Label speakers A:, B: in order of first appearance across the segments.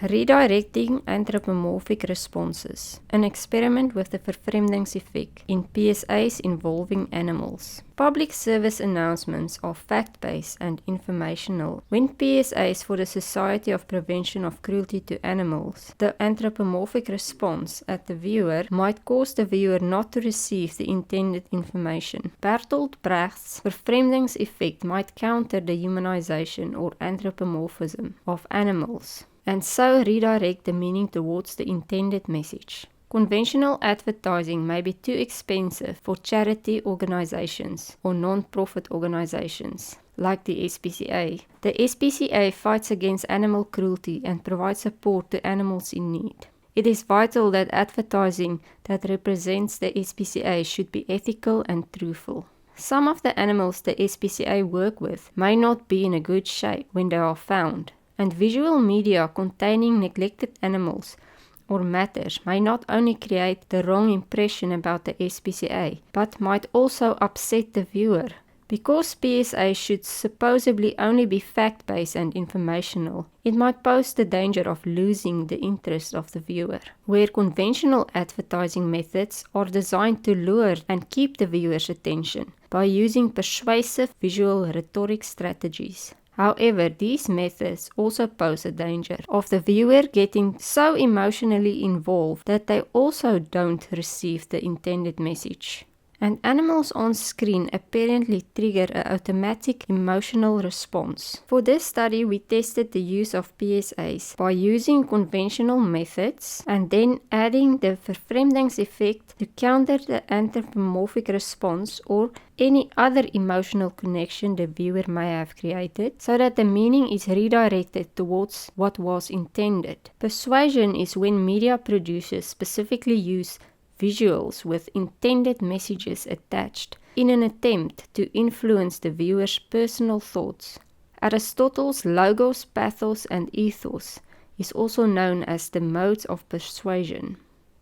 A: Redirecting anthropomorphic responses, an experiment with the verfremdungseffect in PSAs involving animals. Public service announcements are fact-based and informational. When PSAs for the Society of Prevention of Cruelty to Animals, the anthropomorphic response at the viewer might cause the viewer not to receive the intended information. Bertolt Brecht's verfremdungseffect might counter the humanization or anthropomorphism of animals, and so redirect the meaning towards the intended message. Conventional advertising may be too expensive for charity organizations or non-profit organizations, like the SPCA. The SPCA fights against animal cruelty and provides support to animals in need. It is vital that advertising that represents the SPCA should be ethical and truthful. Some of the animals the SPCA work with may not be in a good shape when they are found, and visual media containing neglected animals or matters may not only create the wrong impression about the SPCA, but might also upset the viewer. Because PSA should supposedly only be fact-based and informational, it might pose the danger of losing the interest of the viewer, where conventional advertising methods are designed to lure and keep the viewer's attention by using persuasive visual rhetoric strategies. However, these methods also pose a danger of the viewer getting so emotionally involved that they also don't receive the intended message. And animals on screen apparently trigger an automatic emotional response. For this study, we tested the use of PSAs by using conventional methods and then adding the verfremdungseffect to counter the anthropomorphic response or any other emotional connection the viewer may have created, so that the meaning is redirected towards what was intended. Persuasion is when media producers specifically use visuals with intended messages attached in an attempt to influence the viewer's personal thoughts. Aristotle's logos, pathos, and ethos is also known as the modes of persuasion.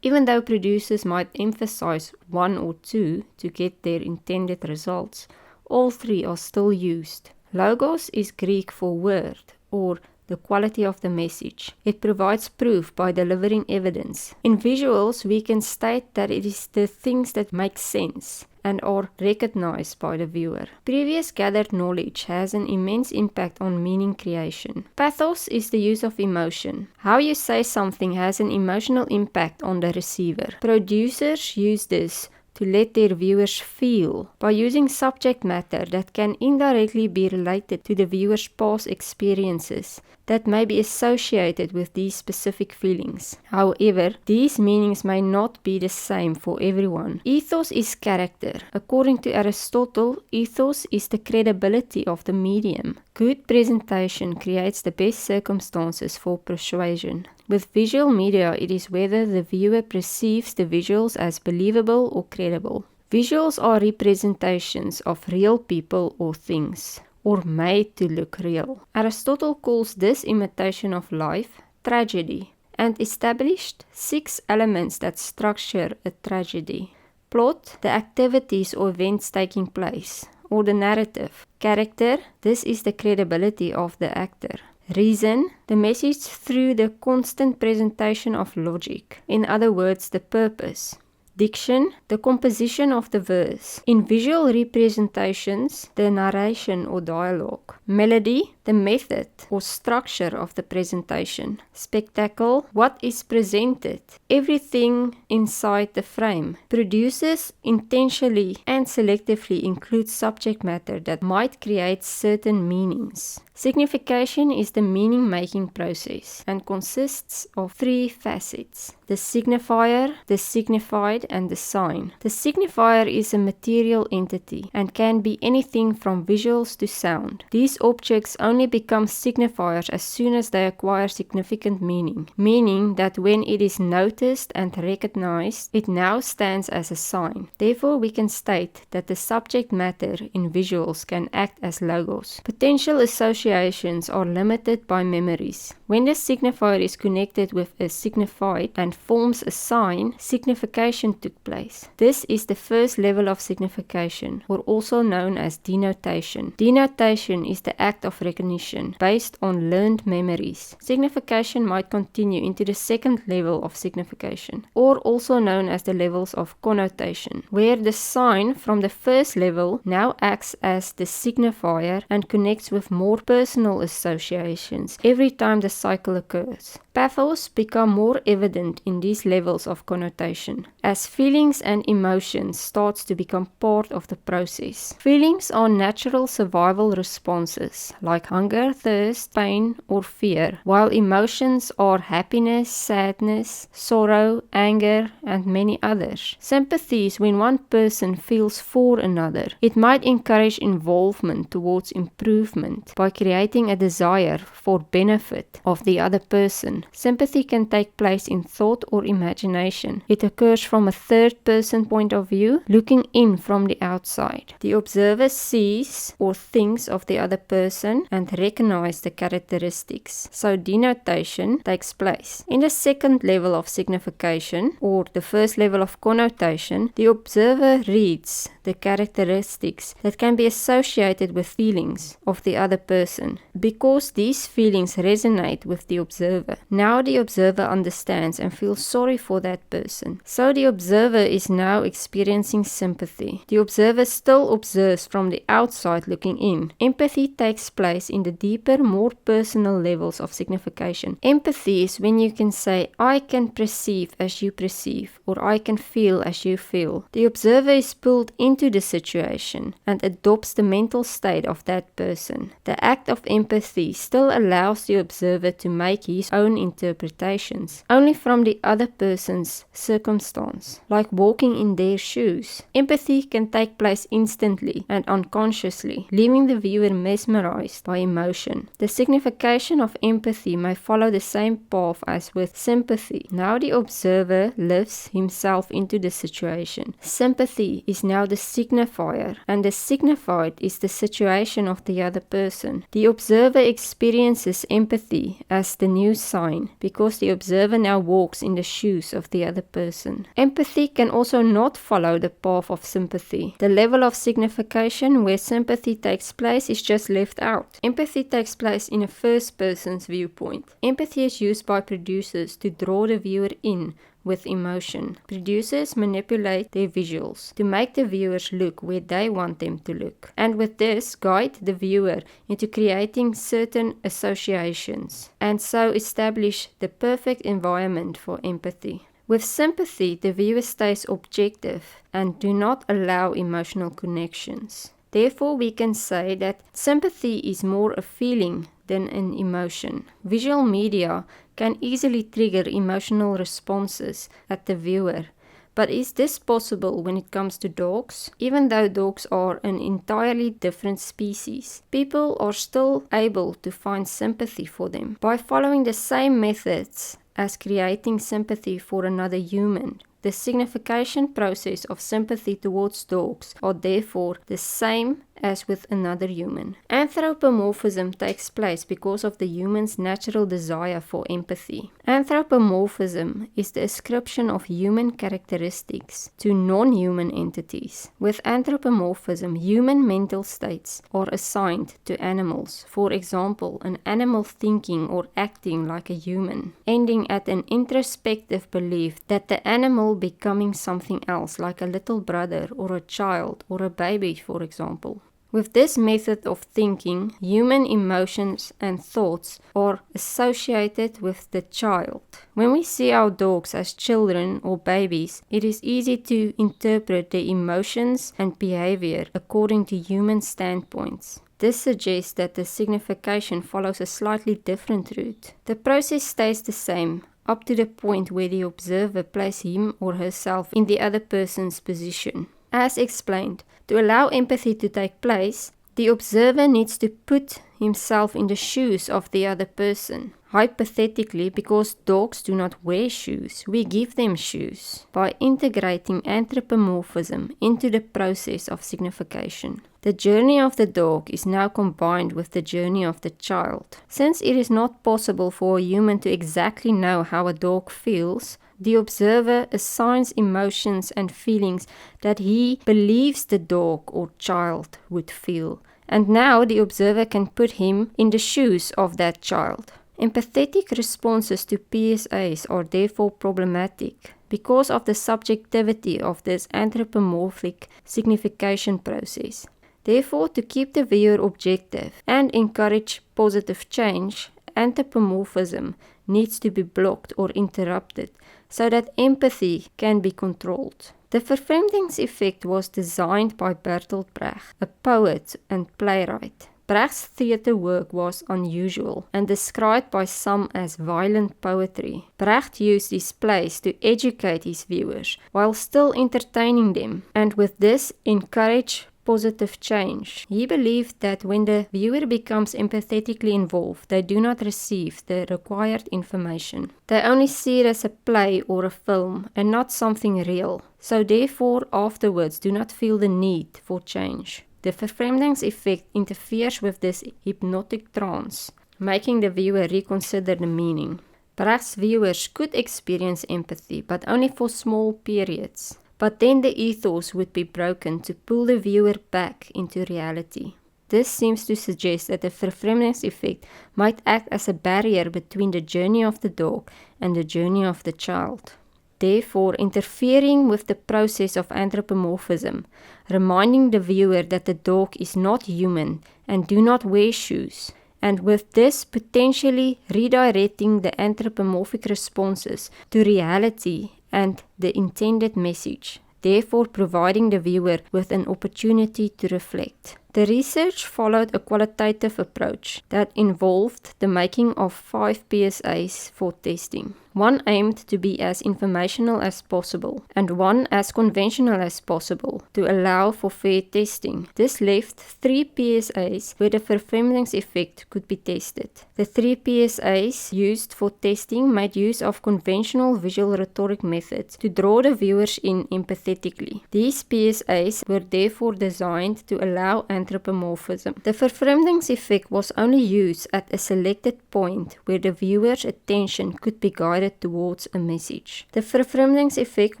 A: Even though producers might emphasize one or two to get their intended results, all three are still used. Logos is Greek for word or the quality of the message. It provides proof by delivering evidence. In visuals, we can state that it is the things that make sense and are recognized by the viewer. Previous gathered knowledge has an immense impact on meaning creation. Pathos is the use of emotion. How you say something has an emotional impact on the receiver. Producers use this to let their viewers feel by using subject matter that can indirectly be related to the viewer's past experiences that may be associated with these specific feelings. However, these meanings may not be the same for everyone. Ethos is character. According to Aristotle, ethos is the credibility of the medium. Good presentation creates the best circumstances for persuasion. With visual media, it is whether the viewer perceives the visuals as believable or credible. Visuals are representations of real people or things, or made to look real. Aristotle calls this imitation of life tragedy, and established 6 elements that structure a tragedy. Plot, the activities or events taking place, or the narrative. Character, this is the credibility of the actor. Reason, the message through the constant presentation of logic. In other words, the purpose. Diction, the composition of the verse. In visual representations, the narration or dialogue. Melody, the method or structure of the presentation. Spectacle, what is presented. Everything inside the frame. Producers intentionally and selectively include subject matter that might create certain meanings. Signification is the meaning-making process and consists of 3 facets: the signifier, the signified, and the sign. The signifier is a material entity and can be anything from visuals to sound. These objects only become signifiers as soon as they acquire significant meaning, meaning that when it is noticed and recognized, it now stands as a sign. Therefore, we can state that the subject matter in visuals can act as logos. Potential associations are limited by memories. When the signifier is connected with a signified and forms a sign, signification took place. This is the first level of signification, or also known as denotation. Denotation is the act of recognition recognition based on learned memories. Signification might continue into the second level of signification, or also known as the levels of connotation, where the sign from the first level now acts as the signifier and connects with more personal associations every time the cycle occurs. Pathos become more evident in these levels of connotation, as feelings and emotions starts to become part of the process. Feelings are natural survival responses, like hunger, thirst, pain, or fear, while emotions are happiness, sadness, sorrow, anger, and many others. Sympathy is when one person feels for another. It might encourage involvement towards improvement by creating a desire for benefit of the other person. Sympathy can take place in thought or imagination. It occurs from a third-person point of view, looking in from the outside. The observer sees or thinks of the other person and recognizes the characteristics. So denotation takes place. In the second level of signification, or the first level of connotation, the observer reads the characteristics that can be associated with feelings of the other person, because these feelings resonate with the observer. Now the observer understands and feels sorry for that person. So the observer is now experiencing sympathy. The observer still observes from the outside looking in. Empathy takes place in the deeper, more personal levels of signification. Empathy is when you can say, I can perceive as you perceive, or I can feel as you feel. The observer is pulled into the situation and adopts the mental state of that person. The act of empathy still allows the observer to make his own interpretations, only from the other person's circumstance, like walking in their shoes. Empathy can take place instantly and unconsciously, leaving the viewer mesmerized by emotion. The signification of empathy may follow the same path as with sympathy. Now the observer lifts himself into the situation. Sympathy is now the signifier, and the signified is the situation of the other person. The observer experiences empathy as the new sign, because the observer now walks in the shoes of the other person. Empathy can also not follow the path of sympathy. The level of signification where sympathy takes place is just left out. Empathy takes place in a first person's viewpoint. Empathy is used by producers to draw the viewer in with emotion. Producers manipulate their visuals to make the viewers look where they want them to look, and with this guide the viewer into creating certain associations, and so establish the perfect environment for empathy. With sympathy, the viewer stays objective and do not allow emotional connections. Therefore, we can say that sympathy is more a feeling than an emotion. Visual media can easily trigger emotional responses at the viewer. But is this possible when it comes to dogs? Even though dogs are an entirely different species, people are still able to find sympathy for them by following the same methods as creating sympathy for another human. The signification process of sympathy towards dogs are therefore the same as with another human. Anthropomorphism takes place because of the human's natural desire for empathy. Anthropomorphism is the ascription of human characteristics to non-human entities. With anthropomorphism, human mental states are assigned to animals. For example, an animal thinking or acting like a human, ending at an introspective belief that the animal becoming something else, like a little brother or a child or a baby, for example. With this method of thinking, human emotions and thoughts are associated with the child. When we see our dogs as children or babies, it is easy to interpret their emotions and behavior according to human standpoints. This suggests that the signification follows a slightly different route. The process stays the same, up to the point where the observer places him or herself in the other person's position. As explained, to allow empathy to take place, the observer needs to put himself in the shoes of the other person. Hypothetically, because dogs do not wear shoes, we give them shoes by integrating anthropomorphism into the process of signification. The journey of the dog is now combined with the journey of the child. Since it is not possible for a human to exactly know how a dog feels, the observer assigns emotions and feelings that he believes the dog or child would feel, and now the observer can put him in the shoes of that child. Empathetic responses to PSAs are therefore problematic because of the subjectivity of this anthropomorphic signification process. Therefore, to keep the viewer objective and encourage positive change, anthropomorphism needs to be blocked or interrupted so that empathy can be controlled. The verfremdungseffect was designed by Bertolt Brecht, a poet and playwright. Brecht's theatre work was unusual and described by some as violent poetry. Brecht used his plays to educate his viewers while still entertaining them, and with this encourage positive change. He believed that when the viewer becomes empathetically involved, they do not receive the required information. They only see it as a play or a film and not something real, so therefore afterwards do not feel the need for change. The verfremdungseffect interferes with this hypnotic trance, making the viewer reconsider the meaning. Brecht's viewers could experience empathy, but only for small periods. But then the ethos would be broken to pull the viewer back into reality. This seems to suggest that the verfremdungseffect might act as a barrier between the journey of the dog and the journey of the child. Therefore, interfering with the process of anthropomorphism, reminding the viewer that the dog is not human and do not wear shoes, and with this potentially redirecting the anthropomorphic responses to reality and the intended message, therefore providing the viewer with an opportunity to reflect. The research followed a qualitative approach that involved the making of 5 PSAs for testing. One aimed to be as informational as possible, and one as conventional as possible to allow for fair testing. This left 3 PSAs where the verfremdungseffect could be tested. The 3 PSAs used for testing made use of conventional visual rhetoric methods to draw the viewers in empathetically. These PSAs were therefore designed to allow anthropomorphism. The verfremdungseffect was only used at a selected point where the viewer's attention could be guided towards a message. The verfremdungseffect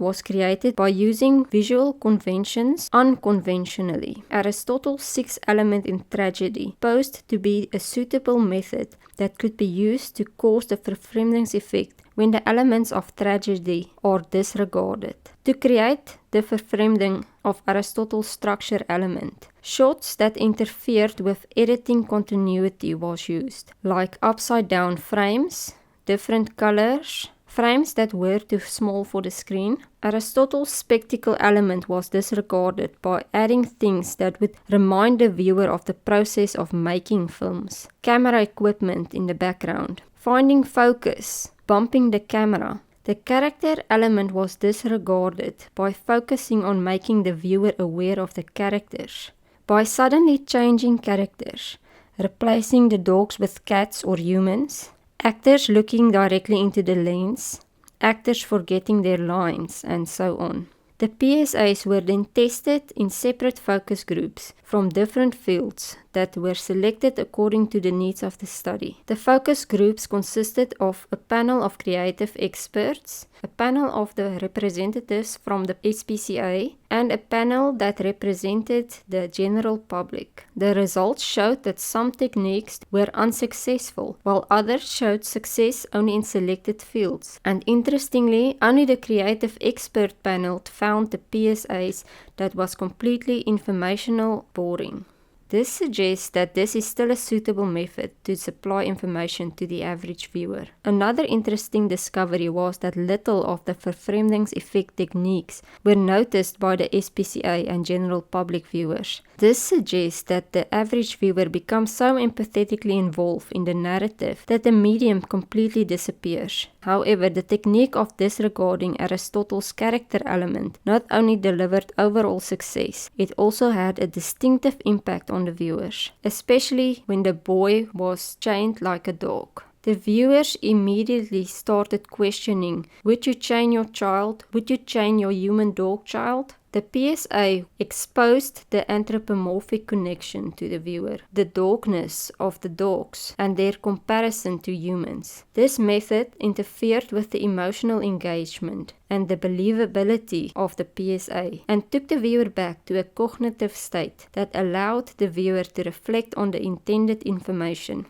A: was created by using visual conventions unconventionally. Aristotle's 6 element in tragedy posed to be a suitable method that could be used to cause the verfremdungseffect when the elements of tragedy are disregarded. To create the verfremding of Aristotle's structure element, shots that interfered with editing continuity was used, like upside-down frames, different colors, frames that were too small for the screen. Aristotle's spectacle element was disregarded by adding things that would remind the viewer of the process of making films. Camera equipment in the background, finding focus, bumping the camera. The character element was disregarded by focusing on making the viewer aware of the characters. By suddenly changing characters, replacing the dogs with cats or humans, actors looking directly into the lens, actors forgetting their lines, and so on. The PSAs were then tested in separate focus groups from different fields that were selected according to the needs of the study. The focus groups consisted of a panel of creative experts, a panel of the representatives from the SPCA, and a panel that represented the general public. The results showed that some techniques were unsuccessful, while others showed success only in selected fields. And interestingly, only the creative expert panel found the PSAs that was completely informational boring. This suggests that this is still a suitable method to supply information to the average viewer. Another interesting discovery was that little of the verfremdungseffect techniques were noticed by the SPCA and general public viewers. This suggests that the average viewer becomes so empathetically involved in the narrative that the medium completely disappears. However, the technique of disregarding Aristotle's character element not only delivered overall success, it also had a distinctive impact on the viewers, especially when the boy was chained like a dog. The viewers immediately started questioning, would you chain your child? Would you chain your human dog child? The PSA exposed the anthropomorphic connection to the viewer, the dogness of the dogs, and their comparison to humans. This method interfered with the emotional engagement and the believability of the PSA, and took the viewer back to a cognitive state that allowed the viewer to reflect on the intended information.